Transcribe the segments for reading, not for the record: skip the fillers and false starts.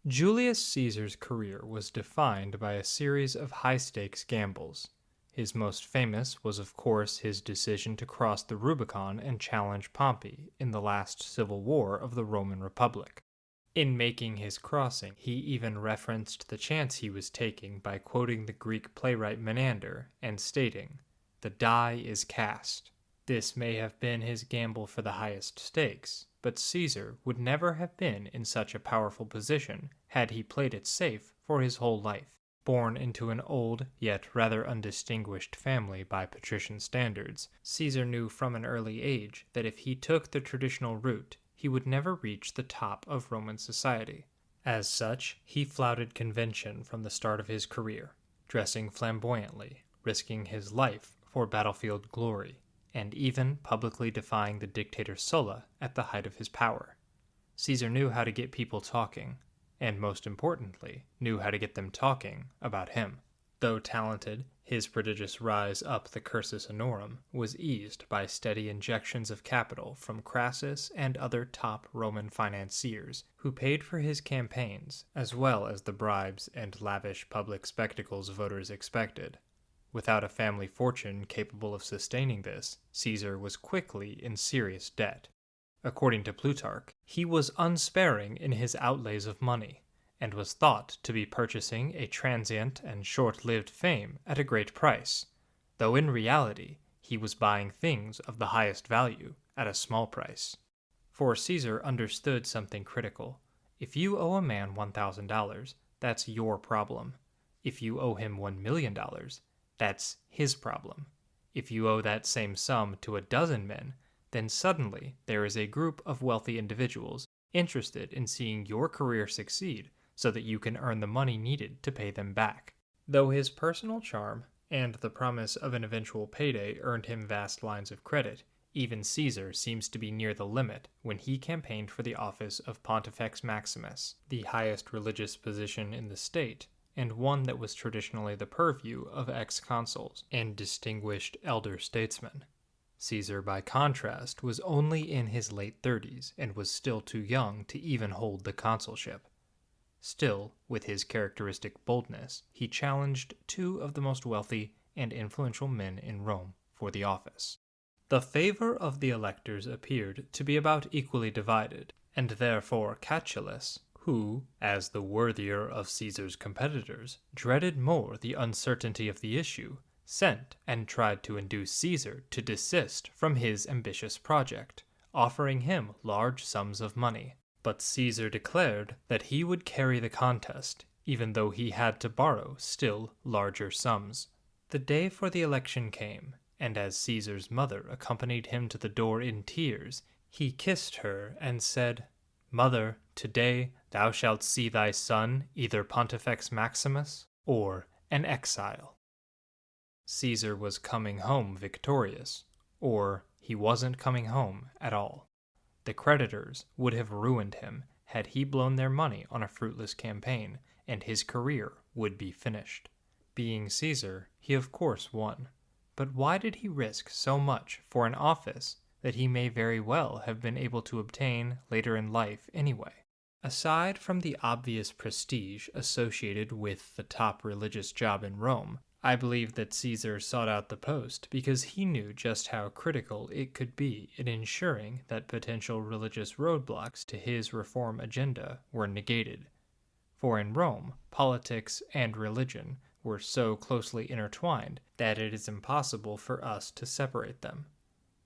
Julius Caesar's career was defined by a series of high-stakes gambles. His most famous was, of course, his decision to cross the Rubicon and challenge Pompey in the last civil war of the Roman Republic. In making his crossing, he even referenced the chance he was taking by quoting the Greek playwright Menander and stating, "The die is cast." This may have been his gamble for the highest stakes, but Caesar would never have been in such a powerful position had he played it safe for his whole life. Born into an old, yet rather undistinguished family by patrician standards, Caesar knew from an early age that if he took the traditional route, he would never reach the top of Roman society. As such, he flouted convention from the start of his career, dressing flamboyantly, risking his life for battlefield glory, and even publicly defying the dictator Sulla at the height of his power. Caesar knew how to get people talking, and most importantly, knew how to get them talking about him. Though talented, his prodigious rise up the cursus honorum was eased by steady injections of capital from Crassus and other top Roman financiers who paid for his campaigns, as well as the bribes and lavish public spectacles voters expected. Without a family fortune capable of sustaining this, Caesar was quickly in serious debt. According to Plutarch, he was unsparing in his outlays of money, and was thought to be purchasing a transient and short-lived fame at a great price, though in reality he was buying things of the highest value at a small price. For Caesar understood something critical. If you owe a man $1,000, that's your problem. If you owe him $1 million, that's his problem. If you owe that same sum to a dozen men, then suddenly there is a group of wealthy individuals interested in seeing your career succeed so that you can earn the money needed to pay them back. Though his personal charm and the promise of an eventual payday earned him vast lines of credit, even Caesar seems to be near the limit when he campaigned for the office of Pontifex Maximus, the highest religious position in the state, and one that was traditionally the purview of ex-consuls and distinguished elder statesmen. Caesar, by contrast, was only in his late 30s and was still too young to even hold the consulship. Still, with his characteristic boldness, he challenged two of the most wealthy and influential men in Rome for the office. The favor of the electors appeared to be about equally divided, and therefore Catulus, who, as the worthier of Caesar's competitors, dreaded more the uncertainty of the issue, sent and tried to induce Caesar to desist from his ambitious project, offering him large sums of money. But Caesar declared that he would carry the contest, even though he had to borrow still larger sums. The day for the election came, and as Caesar's mother accompanied him to the door in tears, he kissed her and said, "Mother, today thou shalt see thy son either Pontifex Maximus or an exile." Caesar was coming home victorious, or he wasn't coming home at all. The creditors would have ruined him had he blown their money on a fruitless campaign, and his career would be finished. Being Caesar, he of course won. But why did he risk so much for an office that he may very well have been able to obtain later in life anyway? Aside from the obvious prestige associated with the top religious job in Rome, I believe that Caesar sought out the post because he knew just how critical it could be in ensuring that potential religious roadblocks to his reform agenda were negated. For in Rome, politics and religion were so closely intertwined that it is impossible for us to separate them.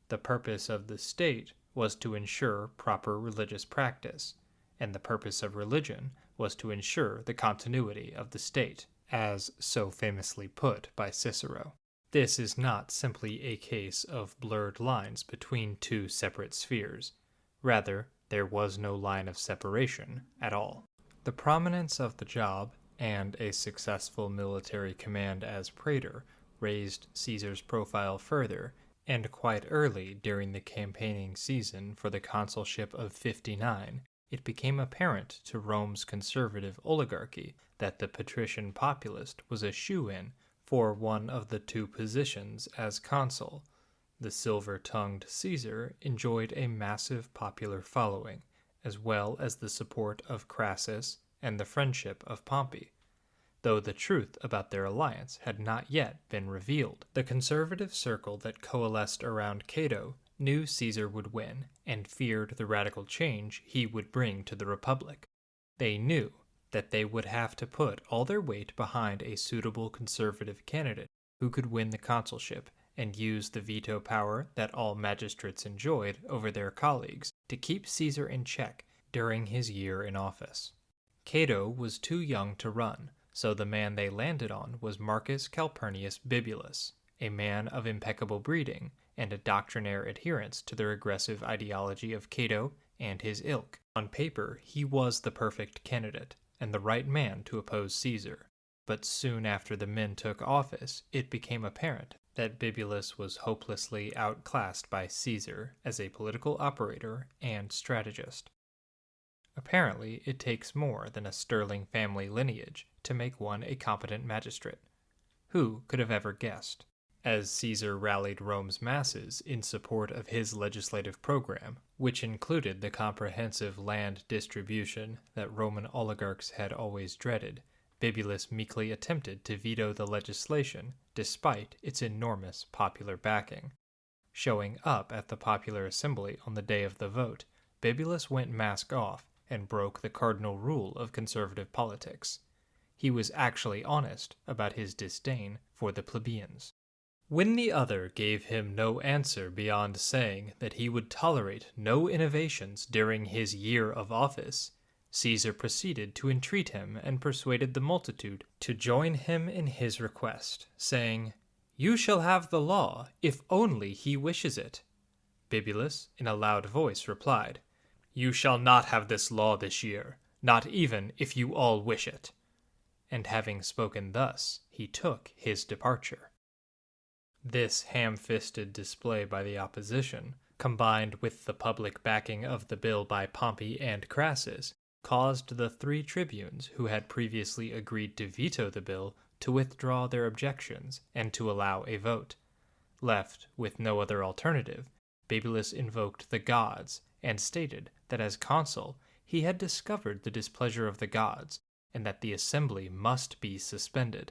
The purpose of the state was to ensure proper religious practice, and the purpose of religion was to ensure the continuity of the state, as so famously put by Cicero. This is not simply a case of blurred lines between two separate spheres. Rather, there was no line of separation at all. The prominence of the job and a successful military command as praetor raised Caesar's profile further, and quite early during the campaigning season for the consulship of 59, it became apparent to Rome's conservative oligarchy that the patrician populist was a shoo-in for one of the two positions as consul. The silver-tongued Caesar enjoyed a massive popular following, as well as the support of Crassus and the friendship of Pompey, though the truth about their alliance had not yet been revealed. The conservative circle that coalesced around Cato knew Caesar would win and feared the radical change he would bring to the Republic. They knew that they would have to put all their weight behind a suitable conservative candidate who could win the consulship and use the veto power that all magistrates enjoyed over their colleagues to keep Caesar in check during his year in office. Cato was too young to run, so the man they landed on was Marcus Calpurnius Bibulus, a man of impeccable breeding and a doctrinaire adherence to the regressive ideology of Cato and his ilk. On paper, he was the perfect candidate and the right man to oppose Caesar, but soon after the men took office, it became apparent that Bibulus was hopelessly outclassed by Caesar as a political operator and strategist. Apparently, it takes more than a sterling family lineage to make one a competent magistrate. Who could have ever guessed? As Caesar rallied Rome's masses in support of his legislative program, which included the comprehensive land distribution that Roman oligarchs had always dreaded, Bibulus meekly attempted to veto the legislation despite its enormous popular backing. Showing up at the popular assembly on the day of the vote, Bibulus went mask off and broke the cardinal rule of conservative politics. He was actually honest about his disdain for the plebeians. When the other gave him no answer beyond saying that he would tolerate no innovations during his year of office, Caesar proceeded to entreat him and persuaded the multitude to join him in his request, saying, "You shall have the law, if only he wishes it." Bibulus, in a loud voice, replied, "You shall not have this law this year, not even if you all wish it." And having spoken thus, he took his departure. This ham-fisted display by the opposition, combined with the public backing of the bill by Pompey and Crassus, caused the 3 tribunes who had previously agreed to veto the bill to withdraw their objections and to allow a vote. Left with no other alternative, Bibulus invoked the gods and stated that as consul he had discovered the displeasure of the gods and that the assembly must be suspended.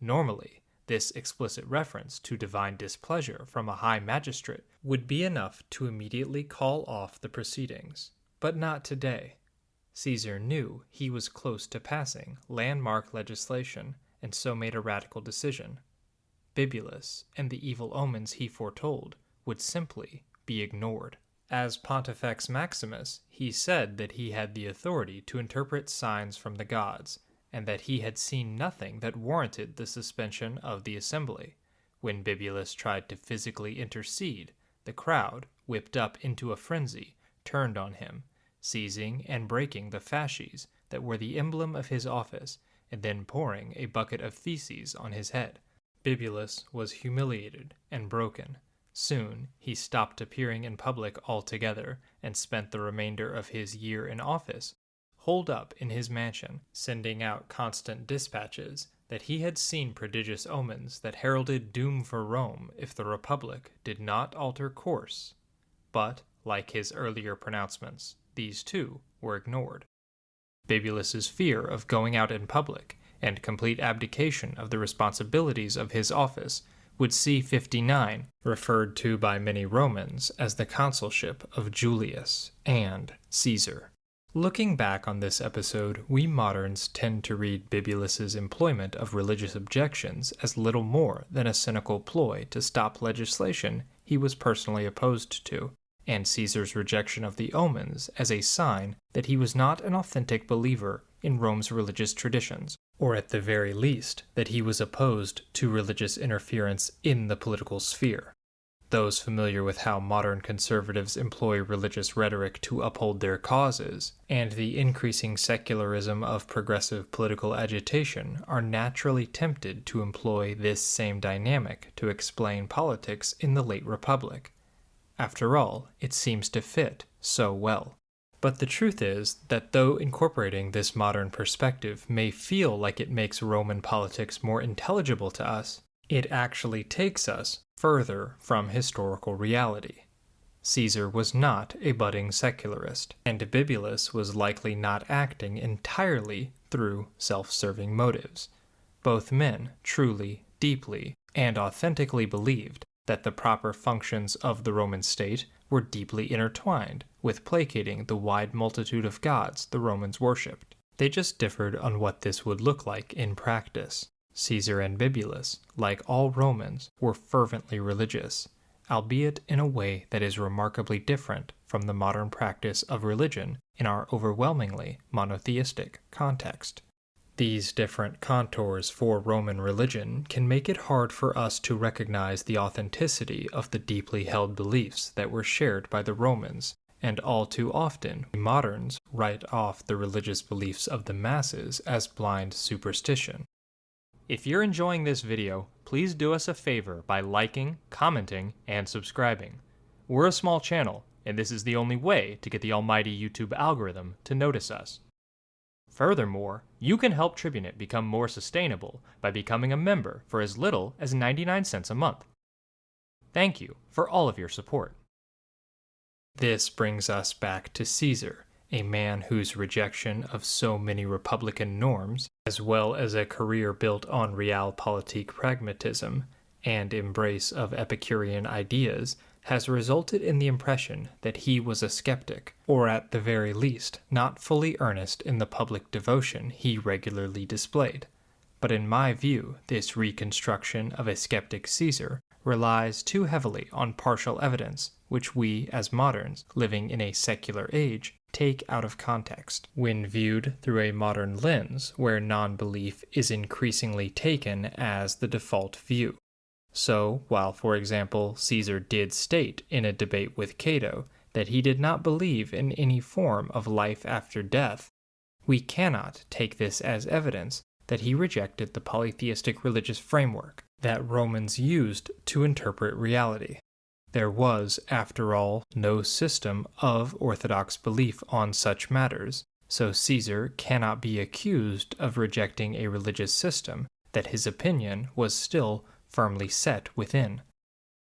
Normally, this explicit reference to divine displeasure from a high magistrate would be enough to immediately call off the proceedings, but not today. Caesar knew he was close to passing landmark legislation and so made a radical decision. Bibulus and the evil omens he foretold would simply be ignored. As Pontifex Maximus, he said that he had the authority to interpret signs from the gods, and that he had seen nothing that warranted the suspension of the assembly. When Bibulus tried to physically intercede, the crowd, whipped up into a frenzy, turned on him, seizing and breaking the fasces that were the emblem of his office, and then pouring a bucket of feces on his head. Bibulus was humiliated and broken. Soon he stopped appearing in public altogether and spent the remainder of his year in office holed up in his mansion, sending out constant dispatches that he had seen prodigious omens that heralded doom for Rome if the Republic did not alter course. But, like his earlier pronouncements, these too were ignored. Bibulus's fear of going out in public and complete abdication of the responsibilities of his office would see 59 referred to by many Romans as the consulship of Julius and Caesar. Looking back on this episode, we moderns tend to read Bibulus's employment of religious objections as little more than a cynical ploy to stop legislation he was personally opposed to, and Caesar's rejection of the omens as a sign that he was not an authentic believer in Rome's religious traditions, or at the very least that he was opposed to religious interference in the political sphere. Those familiar with how modern conservatives employ religious rhetoric to uphold their causes, and the increasing secularism of progressive political agitation, are naturally tempted to employ this same dynamic to explain politics in the late Republic. After all, it seems to fit so well. But the truth is that though incorporating this modern perspective may feel like it makes Roman politics more intelligible to us, it actually takes us further from historical reality. Caesar was not a budding secularist, and Bibulus was likely not acting entirely through self-serving motives. Both men truly, deeply, and authentically believed that the proper functions of the Roman state were deeply intertwined with placating the wide multitude of gods the Romans worshipped. They just differed on what this would look like in practice. Caesar and Bibulus, like all Romans, were fervently religious, albeit in a way that is remarkably different from the modern practice of religion in our overwhelmingly monotheistic context. These different contours for Roman religion can make it hard for us to recognize the authenticity of the deeply held beliefs that were shared by the Romans, and all too often, moderns write off the religious beliefs of the masses as blind superstition. If you're enjoying this video, please do us a favor by liking, commenting, and subscribing. We're a small channel, and this is the only way to get the almighty YouTube algorithm to notice us. Furthermore, you can help TribuneIt become more sustainable by becoming a member for as little as 99 cents a month. Thank you for all of your support. This brings us back to Caesar, a man whose rejection of so many republican norms, as well as a career built on realpolitik pragmatism and embrace of Epicurean ideas, has resulted in the impression that he was a skeptic, or at the very least not fully earnest in the public devotion he regularly displayed. But in my view, this reconstruction of a skeptic Caesar relies too heavily on partial evidence, which we, as moderns, living in a secular age, take out of context, when viewed through a modern lens where non-belief is increasingly taken as the default view. So, while, for example, Caesar did state in a debate with Cato that he did not believe in any form of life after death, we cannot take this as evidence that he rejected the polytheistic religious framework that Romans used to interpret reality. There was, after all, no system of orthodox belief on such matters, so Caesar cannot be accused of rejecting a religious system that his opinion was still firmly set within.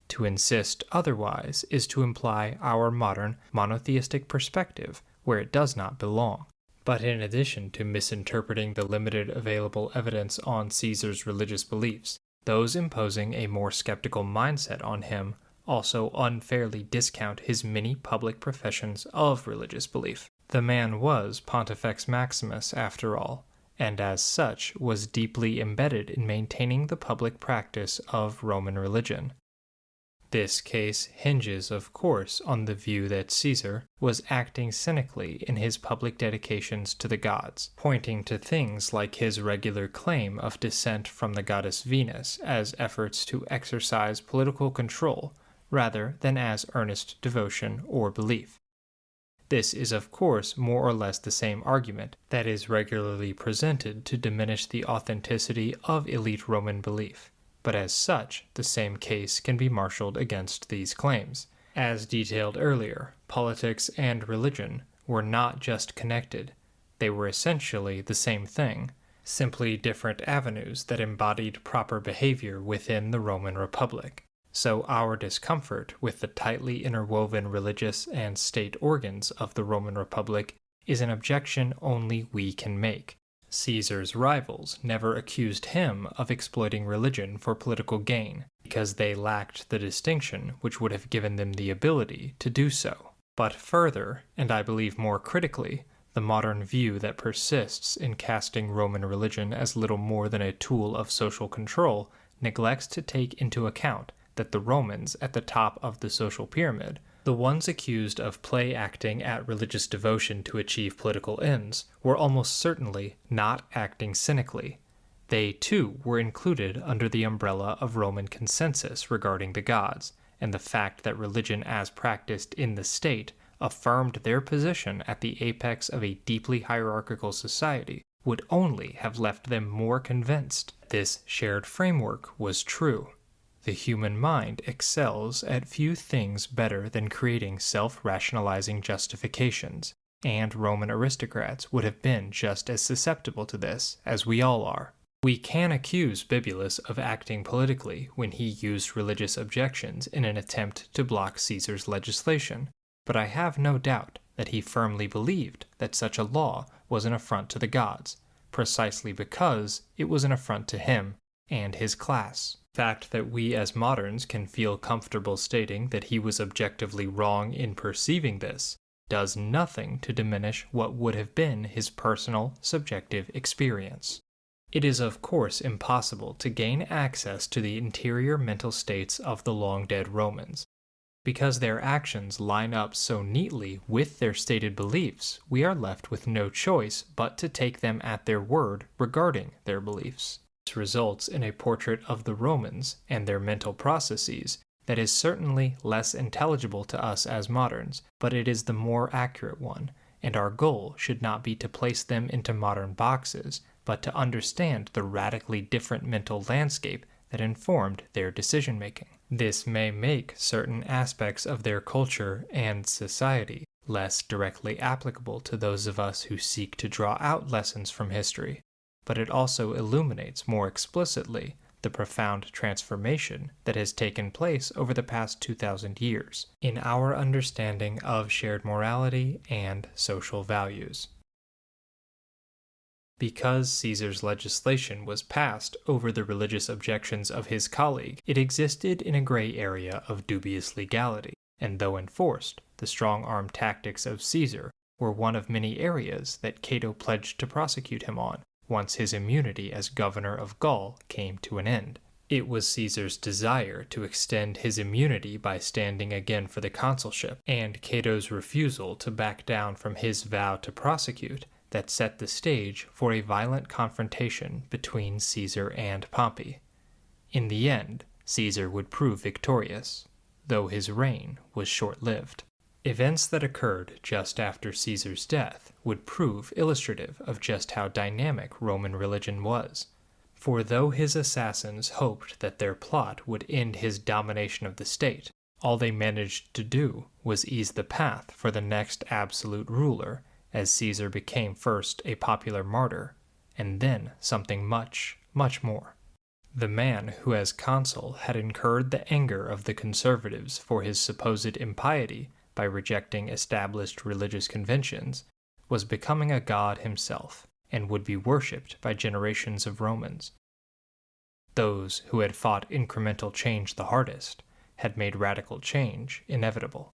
To insist otherwise is to imply our modern monotheistic perspective where it does not belong. But in addition to misinterpreting the limited available evidence on Caesar's religious beliefs, those imposing a more skeptical mindset on him also unfairly discount his many public professions of religious belief. The man was Pontifex Maximus, after all, and as such was deeply embedded in maintaining the public practice of Roman religion. This case hinges, of course, on the view that Caesar was acting cynically in his public dedications to the gods, pointing to things like his regular claim of descent from the goddess Venus as efforts to exercise political control, rather than as earnest devotion or belief. This is, of course, more or less the same argument that is regularly presented to diminish the authenticity of elite Roman belief, but as such, the same case can be marshaled against these claims. As detailed earlier, politics and religion were not just connected, they were essentially the same thing, simply different avenues that embodied proper behavior within the Roman Republic. So our discomfort with the tightly interwoven religious and state organs of the Roman Republic is an objection only we can make. Caesar's rivals never accused him of exploiting religion for political gain, because they lacked the distinction which would have given them the ability to do so. But further, and I believe more critically, the modern view that persists in casting Roman religion as little more than a tool of social control neglects to take into account that the Romans at the top of the social pyramid, the ones accused of play-acting at religious devotion to achieve political ends, were almost certainly not acting cynically. They, too, were included under the umbrella of Roman consensus regarding the gods, and the fact that religion as practiced in the state affirmed their position at the apex of a deeply hierarchical society would only have left them more convinced this shared framework was true. The human mind excels at few things better than creating self-rationalizing justifications, and Roman aristocrats would have been just as susceptible to this as we all are. We can accuse Bibulus of acting politically when he used religious objections in an attempt to block Caesar's legislation, but I have no doubt that he firmly believed that such a law was an affront to the gods, precisely because it was an affront to him and his class. The fact that we as moderns can feel comfortable stating that he was objectively wrong in perceiving this does nothing to diminish what would have been his personal, subjective experience. It is of course impossible to gain access to the interior mental states of the long-dead Romans. Because their actions line up so neatly with their stated beliefs, we are left with no choice but to take them at their word regarding their beliefs. This results in a portrait of the Romans and their mental processes that is certainly less intelligible to us as moderns, but it is the more accurate one, and our goal should not be to place them into modern boxes, but to understand the radically different mental landscape that informed their decision-making. This may make certain aspects of their culture and society less directly applicable to those of us who seek to draw out lessons from history, but it also illuminates more explicitly the profound transformation that has taken place over the past 2,000 years in our understanding of shared morality and social values. Because Caesar's legislation was passed over the religious objections of his colleague, it existed in a gray area of dubious legality, and though enforced, the strong-arm tactics of Caesar were one of many areas that Cato pledged to prosecute him on once his immunity as governor of Gaul came to an end. It was Caesar's desire to extend his immunity by standing again for the consulship, and Cato's refusal to back down from his vow to prosecute that set the stage for a violent confrontation between Caesar and Pompey. In the end, Caesar would prove victorious, though his reign was short-lived. Events that occurred just after Caesar's death would prove illustrative of just how dynamic Roman religion was. For though his assassins hoped that their plot would end his domination of the state, all they managed to do was ease the path for the next absolute ruler, as Caesar became first a popular martyr, and then something much, much more. The man who as consul had incurred the anger of the conservatives for his supposed impiety by rejecting established religious conventions was becoming a god himself, and would be worshipped by generations of Romans. Those who had fought incremental change the hardest had made radical change inevitable.